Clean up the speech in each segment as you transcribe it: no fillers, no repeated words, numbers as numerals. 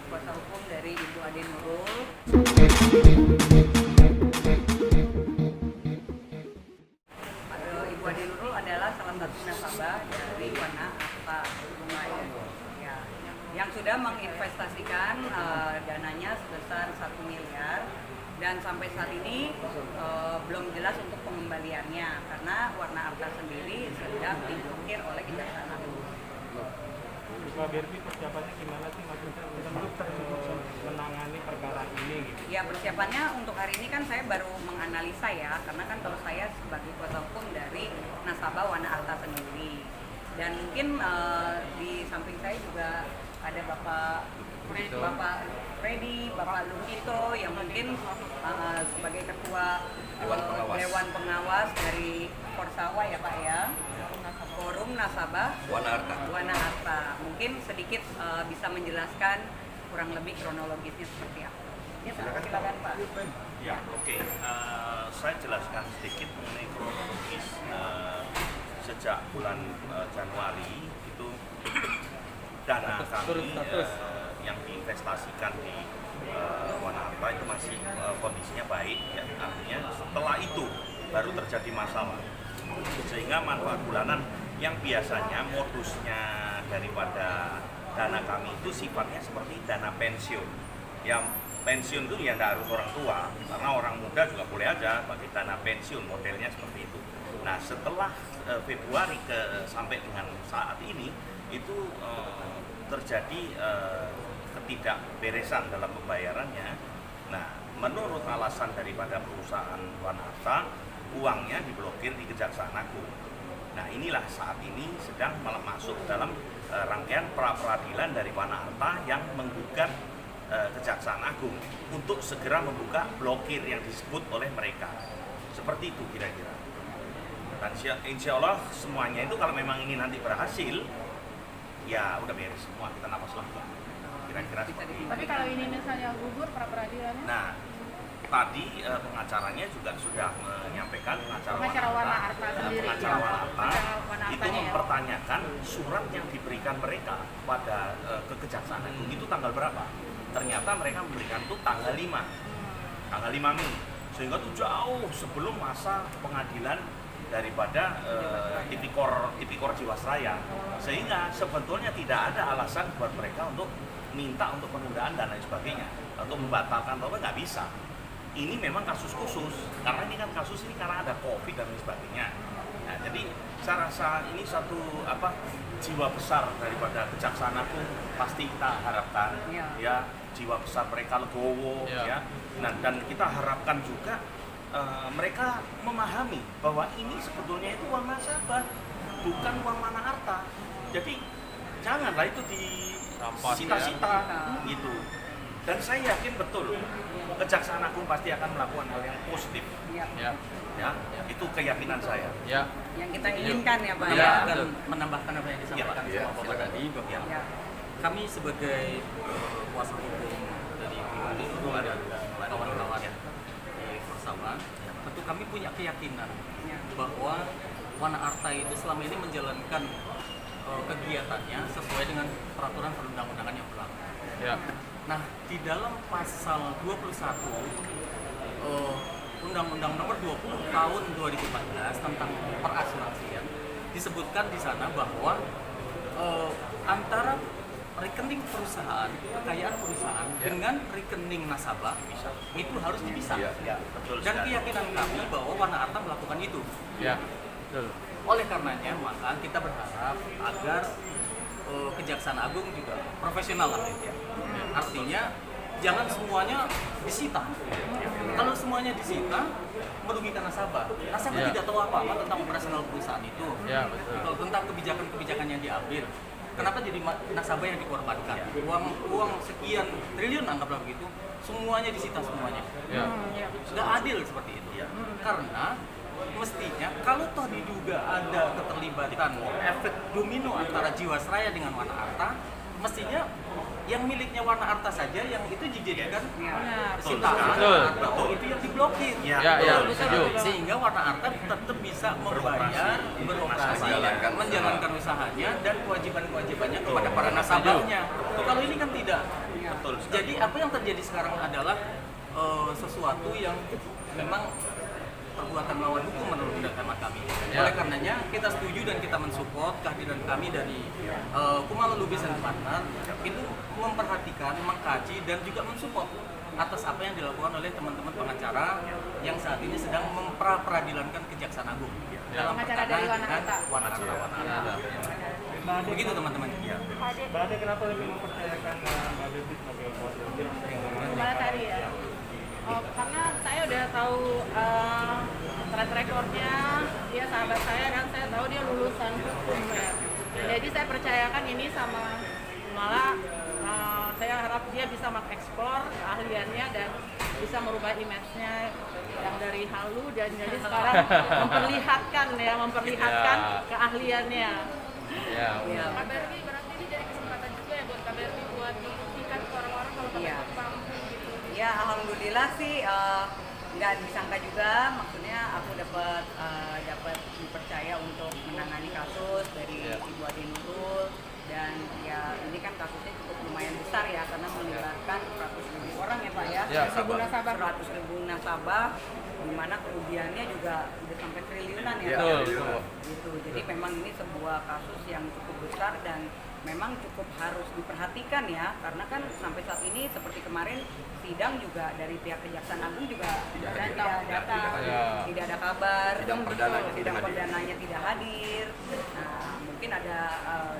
kuasa hukum dari Ibu Ade Nurul. Ibu Ade Nurul adalah salah satu nasabah dari Wana Arta Lumayan, ya, yang sudah menginvestasikan dananya sebesar 1 miliar dan sampai saat ini belum jelas untuk pengembaliannya karena Wana Arta sendiri sedang diblokir oleh Kejaksaan Agung. Mbak Berbi, persiapannya gimana sih maksudnya untuk menangani perkara ini gitu? Ya, persiapannya untuk hari ini kan saya baru menganalisa ya, karena kan kalau saya sebagai kuasa hukum dari nasabah Wana Arta sendiri. Dan mungkin di samping saya juga ada Bapak Freddy, Bapak Lukito yang mungkin sebagai ketua Dewan Pengawas dari Forsawa ya Pak ya. Forum Nasabah Wana Arta. Mungkin sedikit bisa menjelaskan kurang lebih kronologisnya seperti apa. Ya, silakan Pak. Ya, oke. Saya jelaskan sedikit mengenai kronologis. Sejak bulan Januari itu dana kami yang diinvestasikan di Wana Arta itu masih kondisinya baik. Ya. Artinya setelah itu baru terjadi masalah. Sehingga manfaat bulanan yang biasanya modusnya daripada dana kami itu sifatnya seperti dana pensiun. Yang pensiun itu ya tidak harus orang tua, karena orang muda juga boleh aja pakai dana pensiun, modelnya seperti itu. Nah, setelah Februari sampai dengan saat ini itu terjadi ketidakberesan dalam pembayarannya. Nah, menurut alasan daripada perusahaan Wana Arta, uangnya diblokir di Kejaksaan Agung. Nah, inilah saat ini sedang masuk dalam rangkaian pra-peradilan dari Wana Arta yang menggugat Kejaksaan Agung untuk segera membuka blokir yang disebut oleh mereka. Seperti itu kira-kira. Dan insya Allah semuanya itu kalau memang ini nanti berhasil, ya udah beres semua, kita napas lega. Kira-kira seperti itu. Tapi kalau ini misalnya gugur pra-peradilannya? Nah, tadi pengacaranya juga sudah menyampaikan, pengacara Wana Arta sendiri, pengacara Wana Arta itu ya, mempertanyakan surat yang diberikan mereka pada ke Kejaksaan Agung itu tanggal berapa. Ternyata mereka memberikan itu tanggal 5 Mei, sehingga itu jauh sebelum masa pengadilan daripada tipikor Jiwasraya, sehingga sebetulnya tidak ada alasan buat mereka untuk minta untuk penundaan dan lain sebagainya, untuk membatalkan atau nggak bisa. Ini memang kasus khusus, karena ini kan kasus ini karena ada COVID dan lain sebagainya. Nah, jadi saya rasa ini satu jiwa besar daripada Kejaksaan Agung pasti kita harapkan ya jiwa besar mereka legowo ya. Nah, dan kita harapkan juga mereka memahami bahwa ini sebetulnya itu uang nasabah, bukan uang Wana Arta. Jadi janganlah itu disita-sita gitu. Dan saya yakin betul Kejaksaan Agung pasti akan melakukan hal yang positif. Ya, itu keyakinan saya. Ya. Yang kita inginkan ya Pak. Ya, dan menambahkan apa yang disampaikan sama Bapak tadi, bahwa kami sebagai kuasa hukum dari pribadi dan kawan-kawan di Forsawa, tentu kami punya keyakinan bahwa Wana Arta itu selama ini menjalankan kegiatannya sesuai dengan peraturan perundang-undangan yang berlaku. Nah, di dalam pasal 21 Undang-Undang Nomor 20 Tahun 2014 tentang perasuransian disebutkan di sana bahwa antara rekening perusahaan, kekayaan perusahaan dengan rekening nasabah itu harus dipisah. Dan keyakinan kami bahwa Wana Arta melakukan itu. Oleh karenanya maka kita berharap agar Kejaksaan Agung juga profesional lah ya. Artinya jangan semuanya disita. Kalau semuanya disita merugikan nasabah. Nasabah tidak tahu apa-apa tentang operasional perusahaan itu. Kalau tentang kebijakan-kebijakan yang diambil. Kenapa jadi nasabah yang dikorbankan? Uang sekian triliun anggaplah begitu, semuanya disita semuanya. Nggak adil seperti itu. Karena mestinya kalau toh diduga ada keterlibatan efek domino antara Jiwasraya dengan Wana Arta, mestinya yang miliknya Wana Arta saja yang itu dijadikan sitaan atau itu yang diblokir. Sehingga Wana Arta tetap bisa membayar, beroperasi, menjalankan usahanya dan kewajiban-kewajibannya kepada para nasabahnya. Kalau ini kan tidak. Betul sekali. Jadi apa yang terjadi sekarang adalah sesuatu yang memang perbuatan melawan hukum menurut hemat kami. Oleh karenanya kita setuju dan kita mensupport kehadiran kami dari Kumala Lubis and Partner itu memperhatikan, mengkaji dan juga mensupport atas apa yang dilakukan oleh teman-teman pengacara yang saat ini sedang memperadilankan Kejaksaan Agung dalam Pengacara perkara dari Wana dengan Arta. Wana Arta. Begitu teman-teman. Iya. Mbak Ade kenapa lebih mempercayakan Mbak Devi sebagai kuasa hukum? Kumala tadi ya. Oh, karena saya udah tahu track recordnya, dia sahabat saya dan saya tahu dia lulusan hukum ya. Jadi saya percayakan ini sama Kumala. Saya harap dia bisa mengeksplor keahliannya dan bisa merubah image-nya yang dari halu dan jadi sekarang memperlihatkan keahliannya. Iya. KBRI berarti ini jadi kesempatan juga ya buat KBRI buat membuktikan ke orang-orang kalau Iya. KBRI mampu gitu. Ya alhamdulillah sih nggak disangka juga, maksudnya aku dapat dipercaya untuk menangani kasus dari Ibu Ade Nurul, dan ya ini kan kasusnya cukup lumayan besar ya karena melibatkan 100.000 orang ya Pak ya, 100.000 nasabah, di mana kerugiannya juga udah sampai triliunan ya. Gitu. Jadi memang ini sebuah kasus yang cukup besar dan memang cukup harus diperhatikan ya, karena kan sampai saat ini seperti kemarin sidang juga dari pihak Kejaksaan Agung juga tidak datang, tidak ada kabar, sidang perdananya tidak hadir. Nah, mungkin ada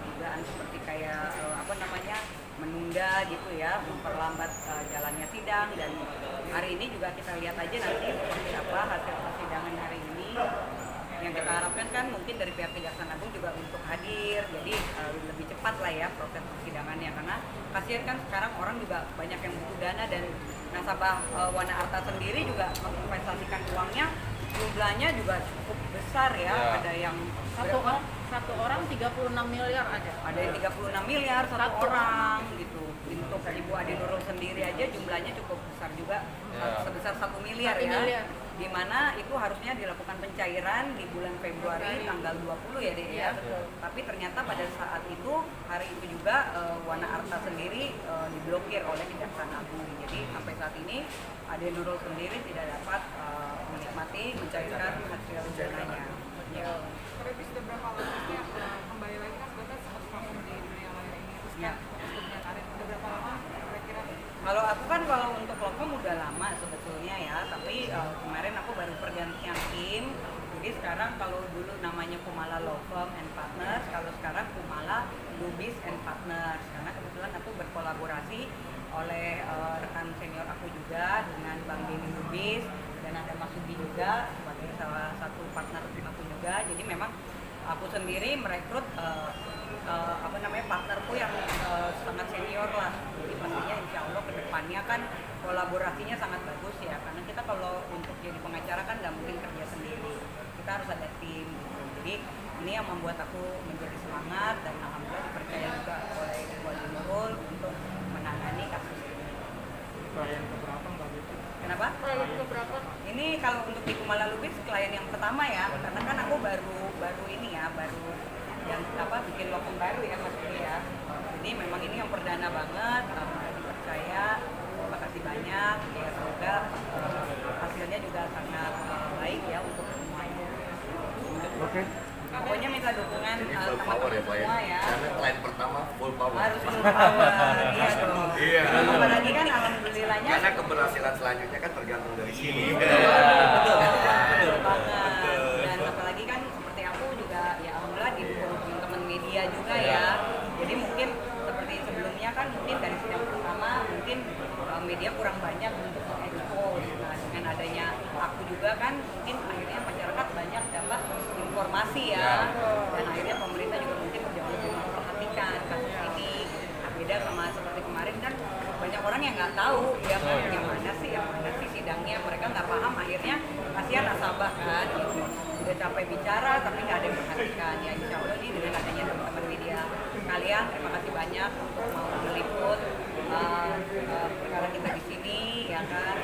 dugaan seperti kayak menunda gitu ya, memperlambat jalannya sidang, dan hari ini juga kita lihat aja nanti seperti apa hasil persidangan hari ini. Yang kita harapkan kan mungkin dari pihak Kejaksaan Agung juga untuk hadir, jadi lebih cepat lah ya proses persidangannya, karena kasihan kan sekarang orang juga banyak yang butuh dana, dan nasabah Wana Arta sendiri juga menginvestasikan uangnya, jumlahnya juga cukup besar ya, ada yang Satu orang 36 miliar ada. ada yang 36 miliar satu orang gitu. Untuk Ibu Ade Nurul sendiri aja jumlahnya cukup besar juga, sebesar 1 miliar ya. Di mana itu harusnya dilakukan pencairan di bulan Februari tanggal 20 ya Dek ya. Tapi ternyata pada saat itu, hari itu juga Wana Arta sendiri diblokir oleh Kejaksaan Agung. Jadi sampai saat ini Ade Nurul sendiri tidak dapat menikmati mencairkan hasil dananya. Ya. Tapi sudah berapa lama sih kembali lagi kan sebenarnya sempat vakum di dunia maya ini, terus Ya. kan sebelumnya karir udah berapa lama kira-kira? Kalau aku kan kalau untuk lokom udah lama sebetulnya ya, tapi kemarin aku baru pergantian tim. Jadi sekarang kalau dulu namanya Kumala Law Firm and Partners, kalau sekarang Kumala Lubis and Partners, karena kebetulan aku berkolaborasi oleh rekan senior aku juga dengan Bang Denny Lubis, dan ada Mas Sudi juga sebagai salah satu partner aku juga. Jadi memang aku sendiri merekrut partnerku yang sangat senior lah. Jadi pastinya insya Allah kedepannya kan kolaborasinya sangat bagus ya, karena kita kalau untuk jadi pengacara kan nggak mungkin kerja sendiri, kita harus ada tim gitu. Jadi ini yang membuat aku menjadi semangat, dan alhamdulillah dipercaya juga oleh Ibu Ade Nurul untuk menangani kasus ini. Klien keberapa Mbak Devi? Kenapa? Berapa? Ini kalau untuk di Kumala Lubis klien yang pertama ya, karena kan aku baru ini ya, baru yang bikin lokum baru ya Mas Tri ya. Jadi memang ini yang perdana banget, dipercaya. Terima kasih banyak. Ya semoga hasilnya juga sangat baik ya untuk semuanya. Oke. Pokoknya minta dukungan Full power ya Pak ya. semua ya. Karena klien pertama full power. Harus full power, iya dong. Iya. Apalagi kan alhamdulillahnya Karena keberhasilan selanjutnya kan tergantung dari sini. betul banget. Dan apalagi kan seperti aku juga ya alhamdulillah didukung teman-teman media juga ya. Jadi mungkin seperti sebelumnya kan mungkin dari sidang pertama mungkin media kurang banyak untuk mengekspos. Nah dengan adanya aku juga kan mungkin akhirnya masyarakat banyak dapat informasi ya. Dan akhirnya pemerintah juga mungkin jauh lebih memperhatikan kasus ini. Nah, beda sama seperti kemarin kan banyak orang yang nggak tahu ya kan yang mana sih sidangnya, mereka nggak paham, akhirnya kasihan nasabah kan gitu. Udah capek bicara tapi nggak ada yang perhatikan. Ya insya Allah ini dengan adanya teman-teman media kalian, terima kasih banyak untuk mau meliput perkara kita di sini ya kan.